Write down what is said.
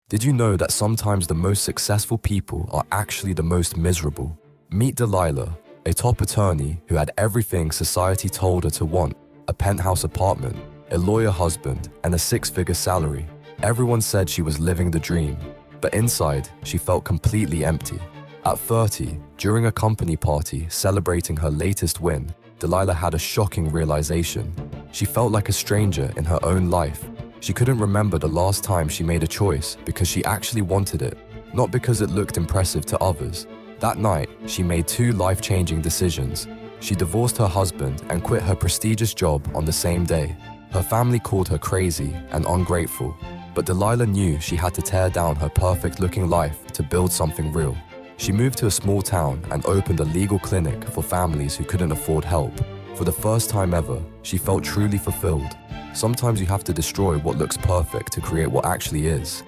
Did you know that sometimes the most successful people are actually the most miserable? Meet Delilah, a top attorney who had everything society told her to want: a penthouse apartment, a lawyer husband, and a six-figure salary. Everyone said she was living the dream, but inside, she felt completely empty. At 30, during a company party celebrating her latest win, Delilah had a shocking realization. She felt like a stranger in her own life. She couldn't remember the last time she made a choice because she actually wanted it, not because it looked impressive to others. That night, she made two life-changing decisions. She divorced her husband and quit her prestigious job on the same day. Her family called her crazy and ungrateful, but Delilah knew she had to tear down her perfect-looking life to build something real. She moved to a small town and opened a legal clinic for families who couldn't afford help. For the first time ever, she felt truly fulfilled. Sometimes you have to destroy what looks perfect to create what actually is.